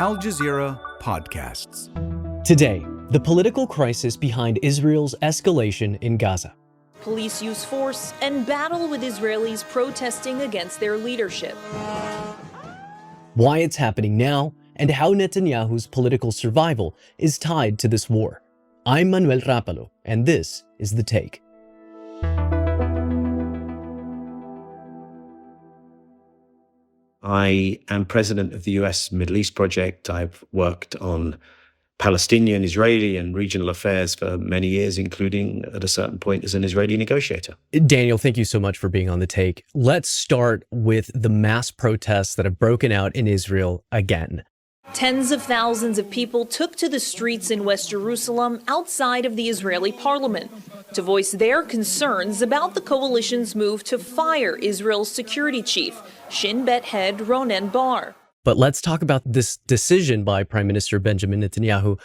Al Jazeera Podcasts. Today, the political crisis behind Israel's escalation in Gaza. Police use force and battle with Israelis protesting against their leadership. Why it's happening now, and how Netanyahu's political survival is tied to this war. I'm Manuel Rapalo, and this is The Take. I am president of the US Middle East Project. I've worked on Palestinian, Israeli, and regional affairs for many years, including at a certain point as an Israeli negotiator. Daniel, thank you so much for being on The Take. Let's start with the mass protests that have broken out in Israel again. Tens of thousands of people took to the streets in West Jerusalem outside of the Israeli parliament to voice their concerns about the coalition's move to fire Israel's security chief, Shin Bet head Ronen Bar. But let's talk about this decision by Prime Minister Benjamin Netanyahu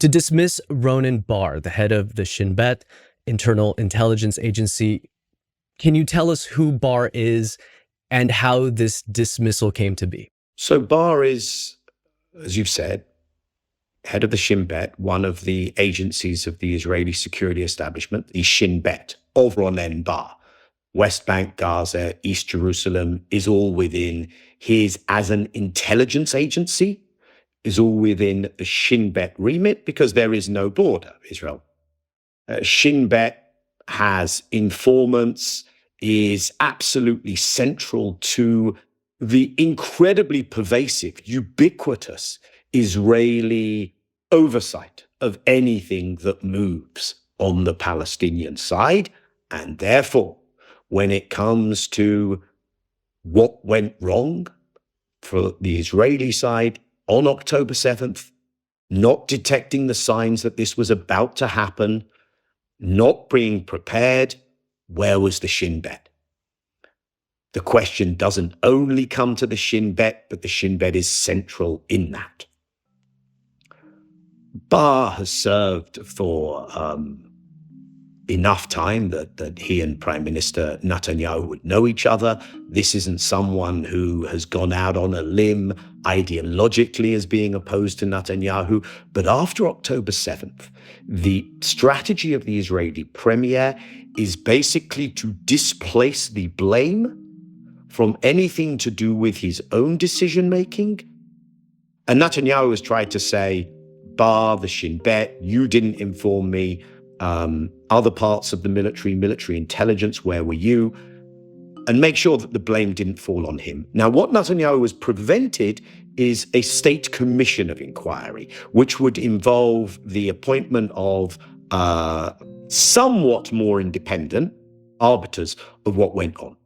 to dismiss Ronen Bar, the head of the Shin Bet internal intelligence agency. Can you tell us who Bar is and how this dismissal came to be? So Bar is, as you've said, head of the Shin Bet, one of the agencies of the Israeli security establishment, the Shin Bet of Ronen Bar. West Bank, Gaza, East Jerusalem is all within his, as an intelligence agency, is all within the Shin Bet remit because there is no border, Israel. Shin Bet has informants, is absolutely central to the incredibly pervasive, ubiquitous Israeli oversight of anything that moves on the Palestinian side. And therefore, when it comes to what went wrong for the Israeli side on October 7th, not detecting the signs that this was about to happen, not being prepared, where was the Shin Bet? The question doesn't only come to the Shin Bet, but the Shin Bet is central in that. Bar has served for enough time that he and Prime Minister Netanyahu would know each other. This isn't someone who has gone out on a limb ideologically as being opposed to Netanyahu. But after October 7th, the strategy of the Israeli premier is basically to displace the blame from anything to do with his own decision-making. And Netanyahu has tried to say, Bar, the Shin Bet, you didn't inform me. Other parts of the military intelligence, where were you? And make sure that the blame didn't fall on him. Now, what Netanyahu has prevented is a state commission of inquiry, which would involve the appointment of somewhat more independent arbiters of what went on.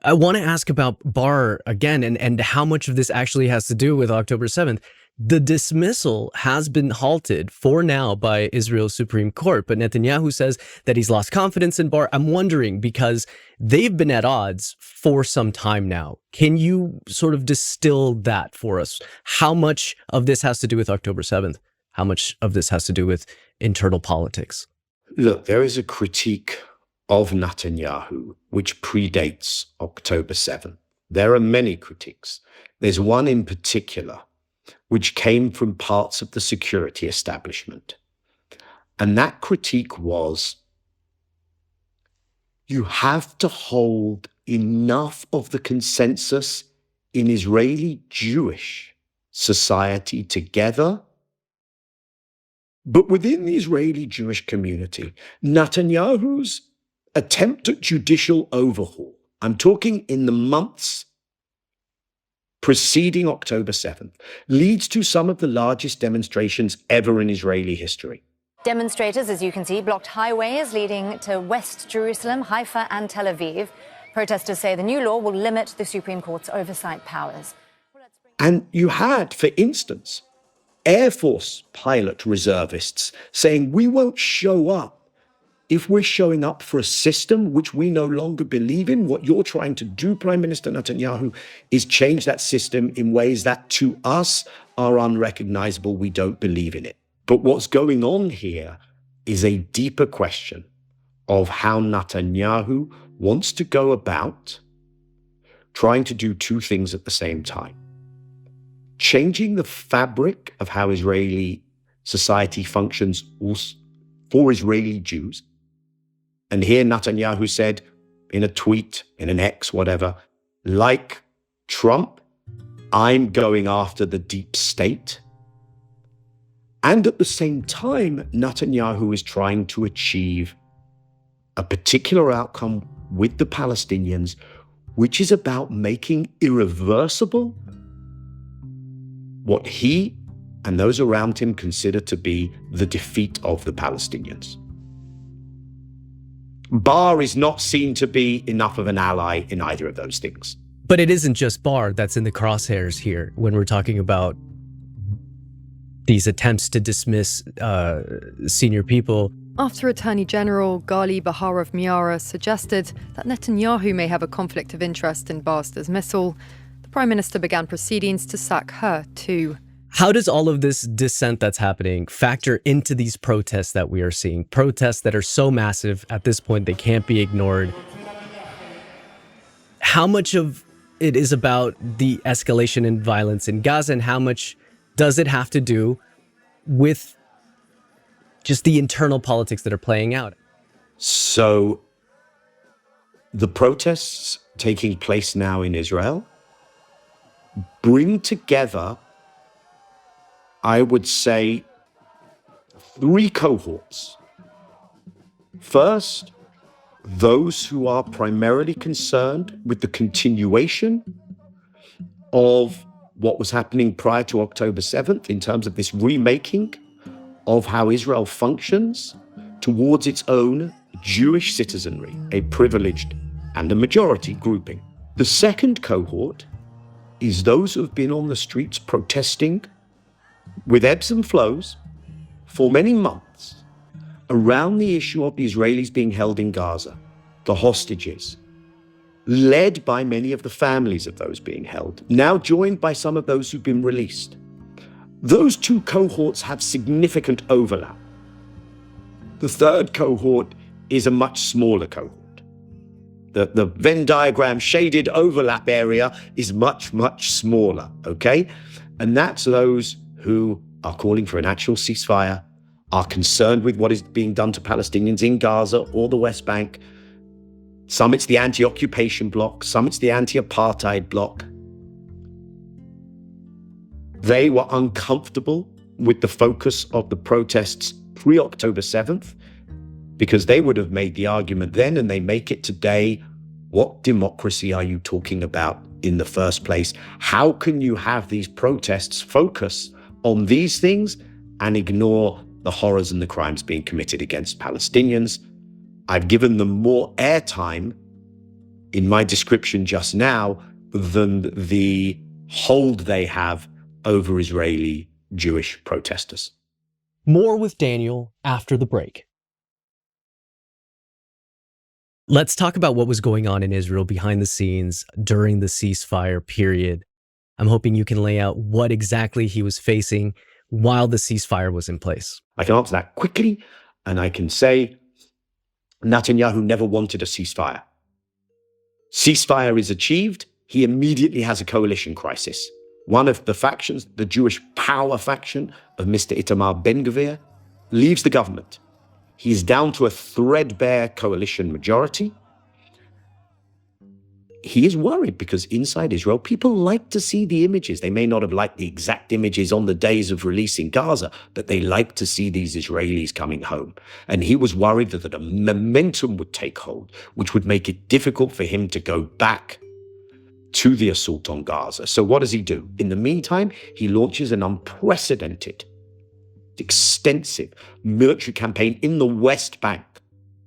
I want to ask about Bar again and how much of this actually has to do with October 7th. The dismissal has been halted for now by Israel's Supreme Court, but Netanyahu says that he's lost confidence in Bar. I'm wondering, because they've been at odds for some time now. Can you sort of distill that for us? How much of this has to do with October 7th? How much of this has to do with internal politics? Look, there is a critique of Netanyahu which predates October 7th. There are many critiques. There's one in particular which came from parts of the security establishment. And that critique was, you have to hold enough of the consensus in Israeli Jewish society together. But within the Israeli Jewish community, Netanyahu's attempt at judicial overhaul, I'm talking in the months preceding October 7th, leads to some of the largest demonstrations ever in Israeli history. Demonstrators, as you can see, blocked highways leading to West Jerusalem, Haifa and Tel Aviv. Protesters say the new law will limit the Supreme Court's oversight powers. And you had, for instance, Air Force pilot reservists saying, we won't show up if we're showing up for a system which we no longer believe in. What you're trying to do, Prime Minister Netanyahu, is change that system in ways that to us are unrecognizable. We don't believe in it. But what's going on here is a deeper question of how Netanyahu wants to go about trying to do two things at the same time. changing the fabric of how Israeli society functions for Israeli Jews. And here Netanyahu said in a tweet, in an X, whatever, like Trump, I'm going after the deep state. And at the same time, Netanyahu is trying to achieve a particular outcome with the Palestinians, which is about making irreversible what he and those around him consider to be the defeat of the Palestinians. Bar is not seen to be enough of an ally in either of those things. But it isn't just Bar that's in the crosshairs here when we're talking about these attempts to dismiss senior people. After Attorney General Gali Baharov Miara suggested that Netanyahu may have a conflict of interest in Bar's dismissal, the Prime Minister began proceedings to sack her too. How does all of this dissent that's happening factor into these protests that we are seeing? Protests that are so massive at this point, they can't be ignored. How much of it is about the escalation in violence in Gaza, and how much does it have to do with just the internal politics that are playing out? So the protests taking place now in Israel bring together, I would say, three cohorts. First, those who are primarily concerned with the continuation of what was happening prior to October 7th in terms of this remaking of how Israel functions towards its own Jewish citizenry, a privileged and a majority grouping. The second cohort is those who have been on the streets protesting with ebbs and flows for many months around the issue of the Israelis being held in Gaza, the hostages, led by many of the families of those being held, now joined by some of those who've been released. Those two cohorts have significant overlap. The third cohort is a much smaller cohort. The Venn diagram shaded overlap area is much, much smaller, okay? And that's those who are calling for an actual ceasefire, are concerned with what is being done to Palestinians in Gaza or the West Bank. Some it's the anti-occupation bloc, some it's the anti-apartheid bloc. They were uncomfortable with the focus of the protests pre-October 7th because they would have made the argument then, and they make it today, what democracy are you talking about in the first place? How can you have these protests focus on these things and ignore the horrors and the crimes being committed against Palestinians? I've given them more airtime in my description just now than the hold they have over Israeli Jewish protesters. More with Daniel after the break. Let's talk about what was going on in Israel behind the scenes during the ceasefire period. I'm hoping you can lay out what exactly he was facing while the ceasefire was in place. I can answer that quickly, and I can say Netanyahu never wanted a ceasefire. Ceasefire is achieved, he immediately has a coalition crisis. One of the factions, the Jewish power faction of Mr. Itamar Ben-Gvir, leaves the government. He's down to a threadbare coalition majority. He is worried because inside Israel, people like to see the images. They may not have liked the exact images on the days of releasing Gaza, but they like to see these Israelis coming home. And he was worried that a momentum would take hold, which would make it difficult for him to go back to the assault on Gaza. So what does he do? In the meantime, he launches an unprecedented, extensive military campaign in the West Bank.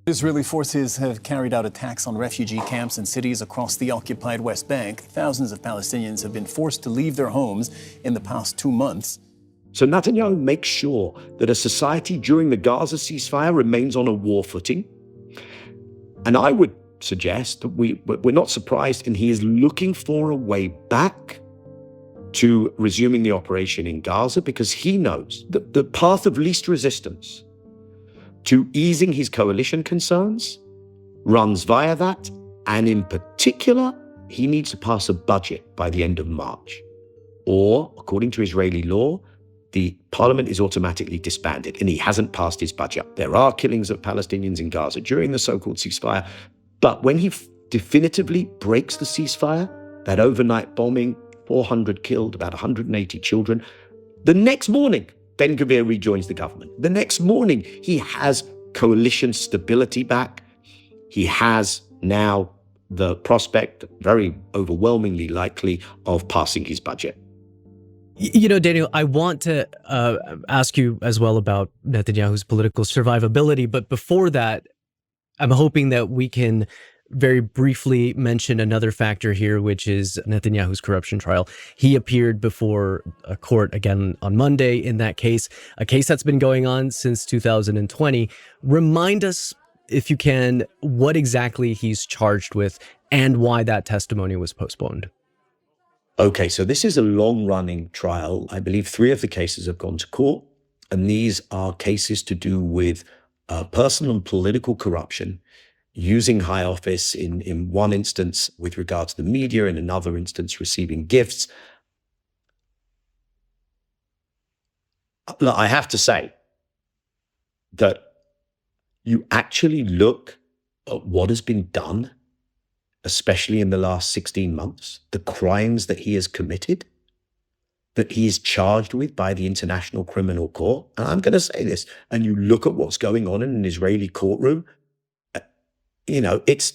Israeli forces have carried out attacks on refugee camps and cities across the occupied West Bank. Thousands of Palestinians have been forced to leave their homes in the past 2 months. So Netanyahu makes sure that a society during the Gaza ceasefire remains on a war footing. And I would suggest that we're not surprised, and he is looking for a way back to resuming the operation in Gaza because he knows that the path of least resistance to easing his coalition concerns runs via that, and in particular, he needs to pass a budget by the end of March. or, according to Israeli law, the parliament is automatically disbanded, and he hasn't passed his budget. There are killings of Palestinians in Gaza during the so-called ceasefire, but when he definitively breaks the ceasefire, that overnight bombing, 400 killed, about 180 children, the next morning, Ben Gvir rejoins the government. The next morning, he has coalition stability back. He has now the prospect, very overwhelmingly likely, of passing his budget. You know, Daniel, I want to ask you as well about Netanyahu's political survivability. But before that, I'm hoping that we can very briefly mention another factor here, which is Netanyahu's corruption trial. He appeared before a court again on Monday in that case, a case that's been going on since 2020. Remind us, if you can, what exactly he's charged with and why that testimony was postponed. Okay, so this is a long-running trial. I believe 3 of the cases have gone to court, and these are cases to do with personal and political corruption, using high office in one instance with regard to the media, in another instance receiving gifts. Look, I have to say that you actually look at what has been done, especially in the last 16 months, the crimes that he has committed, that he is charged with by the International Criminal Court. And I'm going to say this, and you look at what's going on in an Israeli courtroom, you know, it's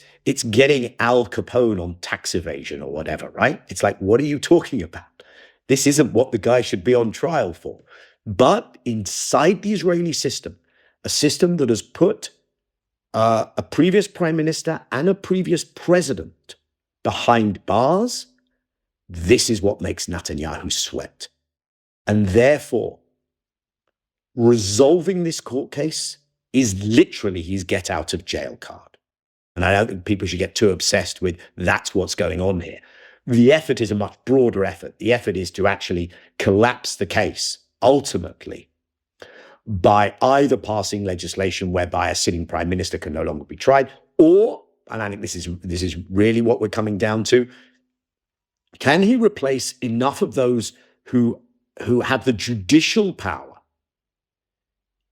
getting Al Capone on tax evasion or whatever, right? It's like, what are you talking about? This isn't what the guy should be on trial for. But inside the Israeli system, a system that has put a previous prime minister and a previous president behind bars, this is what makes Netanyahu sweat. And therefore, resolving this court case is literally his get out of jail card. And I don't think people should get too obsessed with that's what's going on here. The effort is a much broader effort. The effort is to actually collapse the case, ultimately, by either passing legislation whereby a sitting prime minister can no longer be tried, or, and I think this is really what we're coming down to, can he replace enough of those who have the judicial power,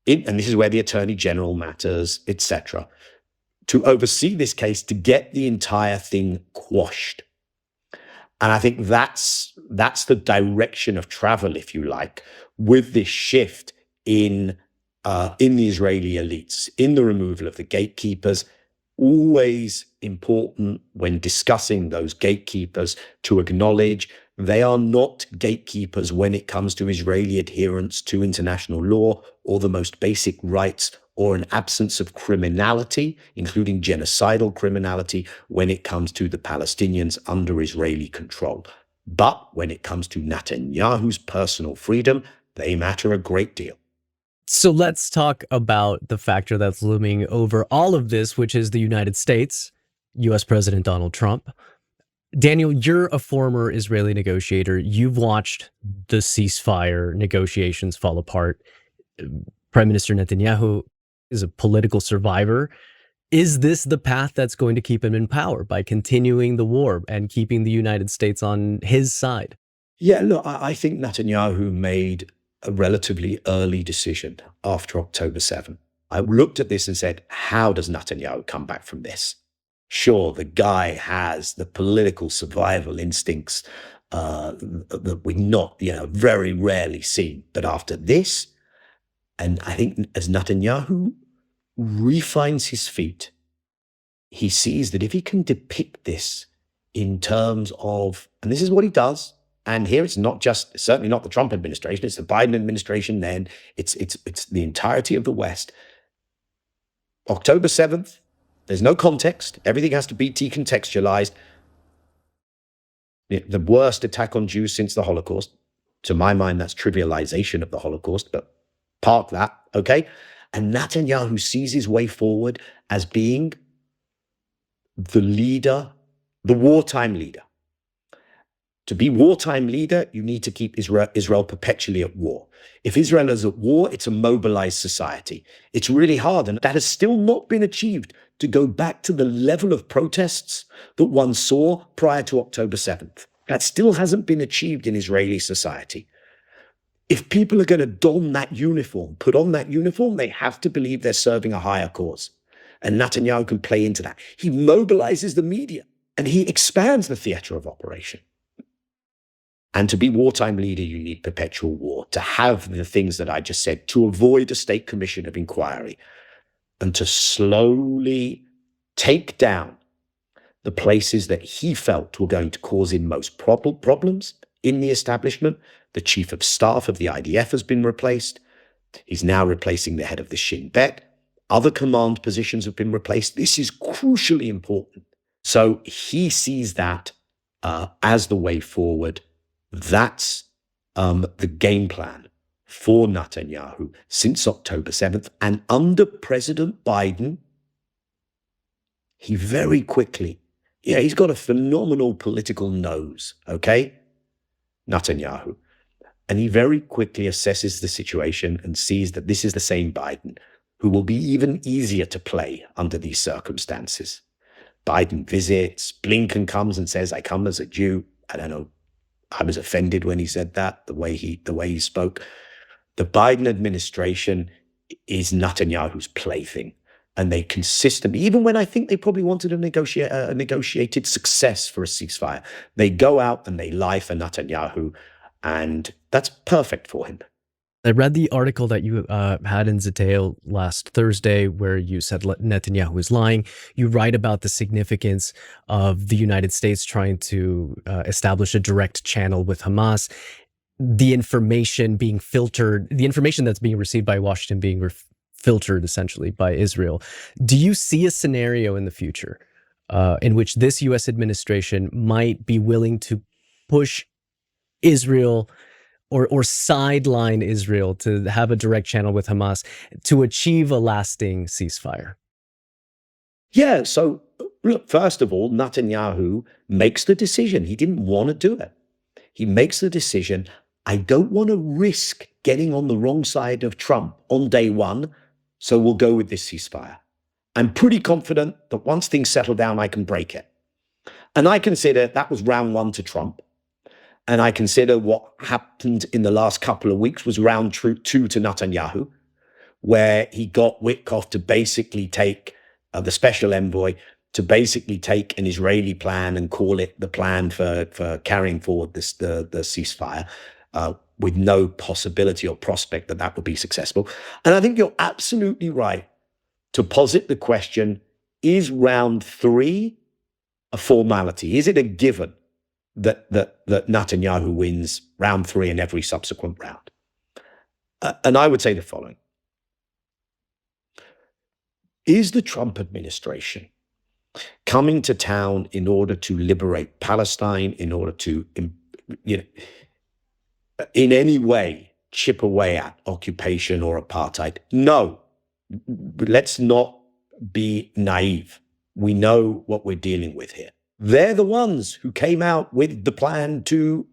and this is where the attorney general matters, etc., to oversee this case to get the entire thing quashed. And I think that's the direction of travel, if you like, with this shift in the Israeli elites, in the removal of the gatekeepers. Always important when discussing those gatekeepers to acknowledge they are not gatekeepers when it comes to Israeli adherence to international law or the most basic rights, or an absence of criminality, including genocidal criminality, when it comes to the Palestinians under Israeli control. But when it comes to Netanyahu's personal freedom, they matter a great deal. So let's talk about the factor that's looming over all of this, which is the United States, U.S. President Donald Trump. Daniel, you're a former Israeli negotiator. You've watched the ceasefire negotiations fall apart. Prime Minister Netanyahu is a political survivor. Is this the path that's going to keep him in power, by continuing the war and keeping the United States on his side? Yeah, look, I think Netanyahu made a relatively early decision after October 7. I looked at this and said, how does Netanyahu come back from this? Sure, the guy has the political survival instincts that we've not, very rarely seen. But after this, and I think as Netanyahu refines his feet, he sees that if he can depict this in terms of, and this is what he does, and here it's not just, certainly not the Trump administration, it's the Biden administration then, it's the entirety of the West. October 7th, there's no context, everything has to be decontextualized. The worst attack on Jews since the Holocaust. To my mind, that's trivialization of the Holocaust, but park that, okay? And Netanyahu sees his way forward as being the leader, the wartime leader. To be wartime leader, you need to keep Israel perpetually at war. If Israel is at war, it's a mobilized society. It's really hard, and that has still not been achieved, to go back to the level of protests that one saw prior to October 7th. That still hasn't been achieved in Israeli society. If people are going to don that uniform, put on that uniform, they have to believe they're serving a higher cause. And Netanyahu can play into that. He mobilizes the media and he expands the theater of operation. And to be wartime leader, you need perpetual war, to have the things that I just said, to avoid a state commission of inquiry, and to slowly take down the places that he felt were going to cause him most problems in the establishment. The chief of staff of the IDF has been replaced. He's now replacing the head of the Shin Bet. Other command positions have been replaced. This is crucially important. So he sees that as the way forward. That's the game plan for Netanyahu since October 7th. And under President Biden, he very quickly, he's got a phenomenal political nose, okay? Netanyahu. And he very quickly assesses the situation and sees that this is the same Biden who will be even easier to play under these circumstances. Biden visits, Blinken comes and says, I come as a Jew. I don't know. I was offended when he said that, the way he spoke. The Biden administration is Netanyahu's plaything. And they consistently, even when I think they probably wanted a negotiated success for a ceasefire, they go out and they lie for Netanyahu, and that's perfect for him. I read the article that you had in Zeteo last Thursday where you said Netanyahu is lying. You write about the significance of the United States trying to establish a direct channel with Hamas, the information being filtered, the information that's being received by Washington being filtered essentially by Israel. Do you see a scenario in the future in which this U.S. administration might be willing to push Israel or sideline Israel to have a direct channel with Hamas to achieve a lasting ceasefire? Yeah, so look, first of all, Netanyahu makes the decision. He didn't want to do it. He makes the decision, I don't want to risk getting on the wrong side of Trump on day one, so we'll go with this ceasefire. I'm pretty confident that once things settle down, I can break it. And I consider that was round one to Trump. And I consider what happened in the last couple of weeks was round two to Netanyahu, where he got Witkoff to basically take the special envoy to basically take an Israeli plan and call it the plan for carrying forward the ceasefire with no possibility or prospect that that would be successful. And I think you're absolutely right to posit the question, is round three a formality? Is it a given that Netanyahu wins round three and every subsequent round? And I would say the following. Is the Trump administration coming to town in order to liberate Palestine, in order to, in any way chip away at occupation or apartheid? No. Let's not be naive. We know what we're dealing with here. They're the ones who came out with the plan to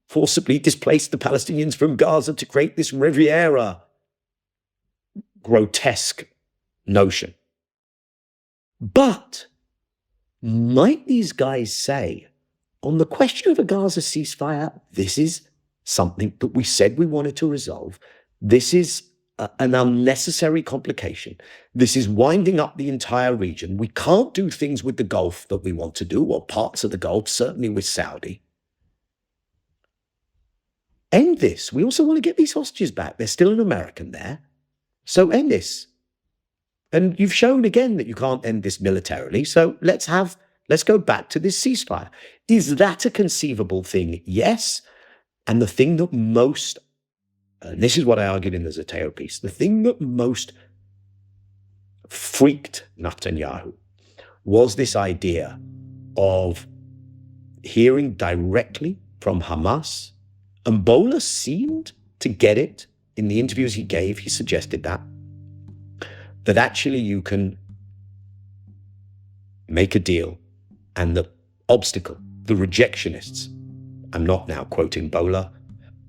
forcibly displace the Palestinians from Gaza to create this Riviera grotesque notion. But might these guys say, on the question of a Gaza ceasefire, this is something that we said we wanted to resolve. This is an unnecessary complication. This is winding up the entire region. We can't do things with the Gulf that we want to do, or parts of the Gulf, certainly with Saudi. End this. We also want to get these hostages back. There's still an American there. So end this. And you've shown again that you can't end this militarily. So let's go back to this ceasefire. Is that a conceivable thing? Yes. And the thing that most, and this is what I argued in the Zeteo piece, the thing that most freaked Netanyahu was this idea of hearing directly from Hamas. And Bola seemed to get it in the interviews he gave. He suggested that actually you can make a deal and the obstacle, the rejectionists, I'm not now quoting Bola,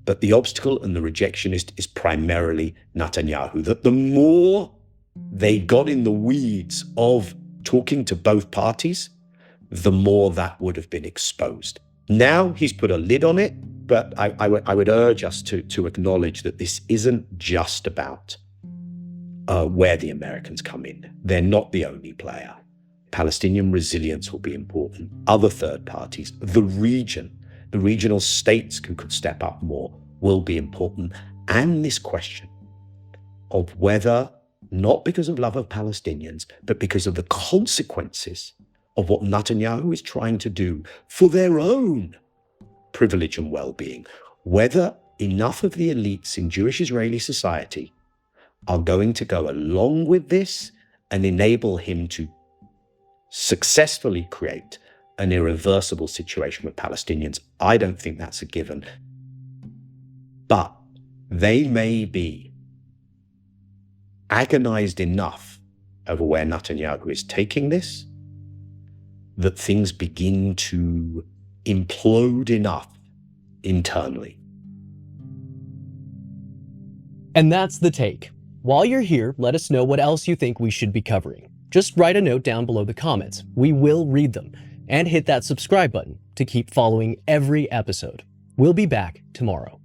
but the obstacle and the rejectionist is primarily Netanyahu. That the more they got in the weeds of talking to both parties, the more that would have been exposed. Now he's put a lid on it, but I would urge us to acknowledge that this isn't just about where the Americans come in. They're not the only player. Palestinian resilience will be important. Other third parties, the regional states who could step up more will be important. And this question of whether, not because of love of Palestinians, but because of the consequences of what Netanyahu is trying to do for their own privilege and well-being, whether enough of the elites in Jewish Israeli society are going to go along with this and enable him to successfully create an irreversible situation with Palestinians. I don't think that's a given. But they may be agonized enough over where Netanyahu is taking this that things begin to implode enough internally. And that's The Take. While you're here, let us know what else you think we should be covering. Just write a note down below the comments. We will read them. And hit that subscribe button to keep following every episode. We'll be back tomorrow.